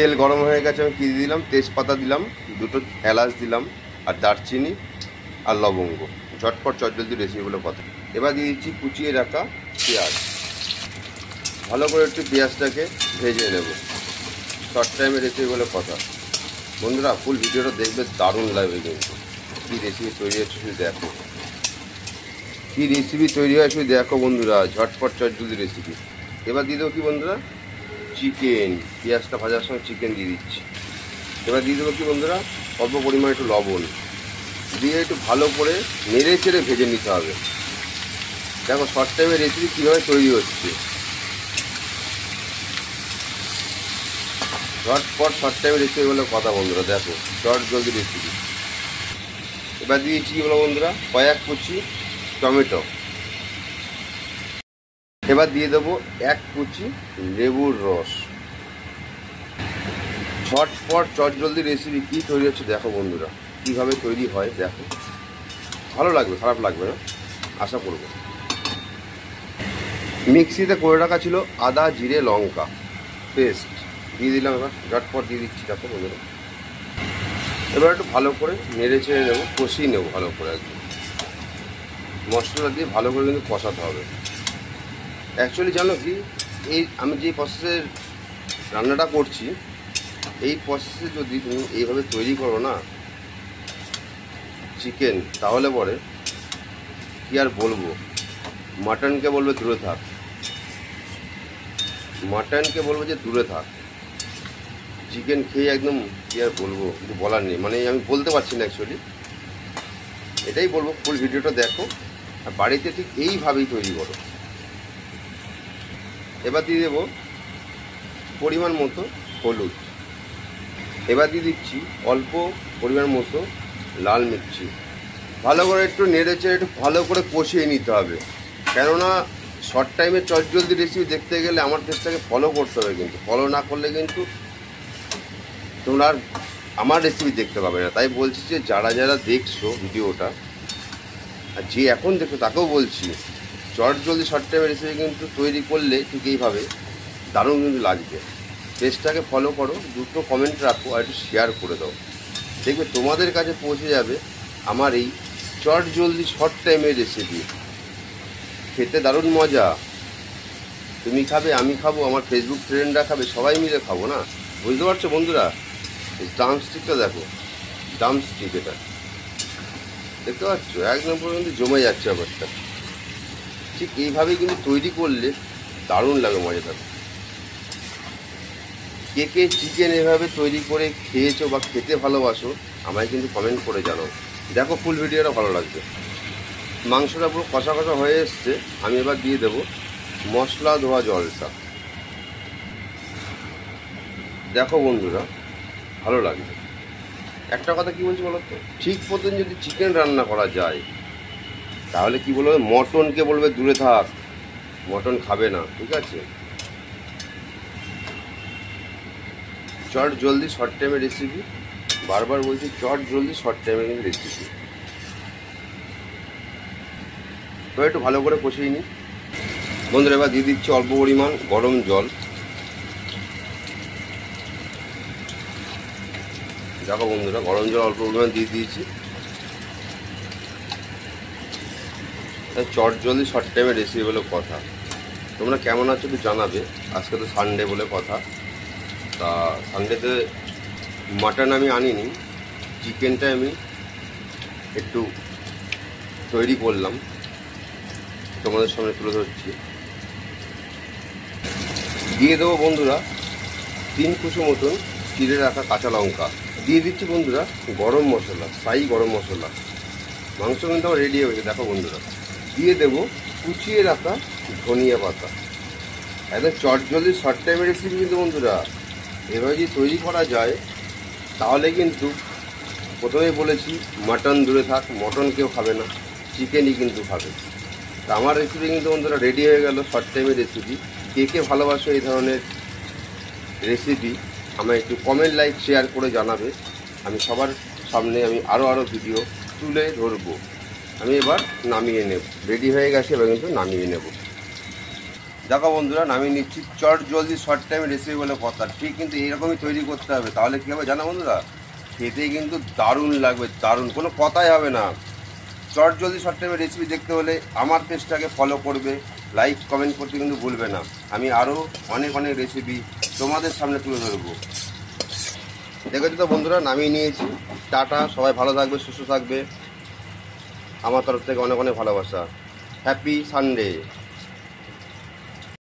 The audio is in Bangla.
তেল গরম হয়ে গেছে, আমি কী দিলাম, তেজপাতা দিলাম, দুটো এলাচ দিলাম, আর দারচিনি আর লবঙ্গ। ঝটপট চটজলদি রেসিপি বলে কথা। এবার দিয়ে দিচ্ছি কুচিয়ে রাখা পেঁয়াজ। ভালো করে একটু পেঁয়াজটাকে ভেজে নেব। শর্ট টাইমে রেসিপি বলে কথা। বন্ধুরা ফুল ভিডিওটা দেখবে, দারুণ লাগবে কিন্তু। কী রেসিপি তৈরি হচ্ছে শুধু দেখো, কী রেসিপি তৈরি হয় শুধু দেখো বন্ধুরা, ঝটপট চটজলদি রেসিপি। এবার দিয়ে দেবো কি বন্ধুরা, চিকেন। পেঁয়াজটা ভাজার সময় চিকেন দিয়ে দিচ্ছি। এবার দিয়ে দেবো কি বন্ধুরা, অল্প পরিমাণে একটু লবণ দিয়ে একটু ভালো করে নেড়ে চেড়ে ভেজে নিতে হবে। দেখো শর্ট টাইমের রেসিপি কীভাবে তৈরি হচ্ছে, ঝটপট শর্ট টাইমের রেসিপি বলে কথা বন্ধুরা। দেখো চটজলদি রেসিপি। এবার দিয়েছি কি বলো বন্ধুরা, কয়েক কুচি টমেটো। এবার দিয়ে দেবো এক কুচি লেবুর রস। ঝটপট চটজলদি রেসিপি কী তৈরি হচ্ছে দেখো বন্ধুরা, কীভাবে তৈরি হয় দেখো। ভালো লাগবে, খারাপ লাগবে না আশা করব। মিক্সিতে করে রাখা ছিল আদা জিরে লঙ্কা পেস্ট, দিয়ে দিলাম। এবার ঝটপট দিয়ে দিচ্ছি দেখো বন্ধুরা। এবার একটু ভালো করে নেড়ে চেড়ে নেবো, কষিয়ে নেবো ভালো করে। একদম মশলা দিয়ে ভালো করে কিন্তু কষাতে হবে। অ্যাকচুয়ালি জানো কি, এই আমি যে প্রসেসে রান্নাটা করছি, এই প্রসেসে যদি তুমি এইভাবে তৈরি করো না চিকেন, তাহলে পরে কী আর বলবো, মাটনকে বলবে দূরে থাক, মাটনকে বলবো যে দূরে থাক। চিকেন খেয়ে একদম কী আর বলবো, কিছু বলার নেই, মানে আমি বলতে পারছি না অ্যাকচুয়ালি। এটাই বলবো, ফুল ভিডিওটা দেখো আর বাড়িতে ঠিক এইভাবেই তৈরি করো। এবার দিয়ে দেবো পরিমাণ মতো হলুদ। এবার দিয়ে দিচ্ছি অল্প পরিমাণ মতো লাল মির্চি। ভালো করে একটু নেড়ে চেড়ে একটু ভালো করে কষিয়ে নিতে হবে, কেননা শর্ট টাইমে চটজলদি রেসিপি দেখতে গেলে আমার পেজটাকে ফলো করতে হবে, কিন্তু ফলো না করলে কিন্তু তোমরা আর আমার রেসিপি দেখতে পাবে না। তাই বলছি যে যারা যারা দেখছো ভিডিওটা, আর যে এখন দেখছো তাকেও বলছি, চটজলদি শর্ট টাইমের রেসিপি কিন্তু তৈরি করলে ঠিক এইভাবে দারুণ কিন্তু লাগবে। পেজটাকে ফলো করো, দুটো কমেন্ট রাখো আর একটু শেয়ার করে দাও, দেখবে তোমাদের কাছে পৌঁছে যাবে আমার এই চটজলদি শর্ট টাইমের রেসিপি। খেতে দারুণ মজা, তুমি খাবে, আমি খাবো, আমার ফেসবুক ফ্রেন্ডরা খাবে, সবাই মিলে খাবো না। বুঝতে পারছো বন্ধুরা? ড্রামস্টিকটা দেখো, ড্রামস্টিক এটা দেখতে পাচ্ছ, একদম পর্যন্ত জমে যাচ্ছে ব্যাপারটা। ঠিক এইভাবেই কিন্তু তৈরি করলে দারুণ লাগে, মজা থাকে। কে কে চিকেন এভাবে তৈরি করে খেয়েছো বা খেতে ভালোবাসো আমায় কিন্তু কমেন্ট করে জানাও। দেখো ফুল ভিডিওটা ভালো লাগবে। মাংসটা পুরো কষা কষা হয়ে এসছে, আমি এবার দিয়ে দেবো মশলা ধোয়া জলটা। দেখো বন্ধুরা ভালো লাগবে। একটা কথা কি বলছি বলো তো, ঠিক মতন যদি চিকেন রান্না করা যায় তাহলে কি বলবে, মটনকে বলবে দূরে থাক, মটন খাবে না, ঠিক আছে? চট জলদি শর্ট টাইমের রেসিপি, বারবার বলছি চট জলদি শর্ট টাইমের কিন্তু রেসিপি। তো একটু ভালো করে কষিয়ে নিই বন্ধুরা। এবার দিয়ে দিচ্ছি অল্প পরিমাণ গরম জল। দেখো বন্ধুরা গরম জল অল্প পরিমাণ দিয়ে দিয়েছি। চট জলদি শর্ট টাইমের রেসিপি বলে কথা। তোমরা কেমন আছো একটু জানাবে। আজকে তো সানডে বলে কথা, তা সানডেতে মাটন আমি আনিনি, চিকেনটা আমি একটু তৈরি করলাম, তোমাদের সামনে তুলে ধরছি। দিয়ে দেবো বন্ধুরা 3 কুচো মতন চিড়ে রাখা কাঁচা লঙ্কা। দিয়ে দিচ্ছি বন্ধুরা গরম মশলা, সাই গরম মশলা। মাংস কিন্তু আমার রেডি হয়েছে দেখো বন্ধুরা। দিয়ে দেবো কুচিয়ে রাখা ধনিয়া পাতা। একদম চটজলদি শর্ট টাইমের রেসিপি কিন্তু বন্ধুরা। এভাবে যদি তৈরি করা যায় তাহলে কিন্তু, প্রথমেই বলেছি মাটন দূরে থাক, মটন কেউ খাবে না, চিকেনই কিন্তু খাবে। তা আমার রেসিপি কিন্তু বন্ধুরা রেডি হয়ে গেল, শর্ট টাইমের রেসিপি। কে কে ভালোবাসো এই ধরনের রেসিপি আমায় একটু কমেন্ট লাইক শেয়ার করে জানাবে। আমি সবার সামনে আমি আরও ভিডিও তুলে ধরবো। আমি এবার নামিয়ে নেব, রেডি হয়ে গেছে, এবার কিন্তু নামিয়ে নেব। দেখো বন্ধুরা, নামিয়ে নিচ্ছি। চট জলদি শর্ট টাইমে রেসিপি বলে কথা, ঠিক কিন্তু এইরকমই তৈরি করতে হবে। তাহলে কী হবে জানো বন্ধুরা, খেতে কিন্তু দারুণ লাগবে, দারুণ, কোনো কথাই হবে না। চট জলদি শর্ট টাইমে রেসিপি দেখতে হলে আমার পেজটাকে ফলো করবে, লাইক কমেন্ট করতে কিন্তু ভুলবে না। আমি আরও অনেক অনেক রেসিপি তোমাদের সামনে তুলে ধরবো। দেখেছো তো বন্ধুরা, নামিয়ে নিয়েছি। টাটা, সবাই ভালো থাকবে, সুস্থ থাকবে। আমার তরফ থেকে অনেক অনেক ভালোবাসা। Happy Sunday.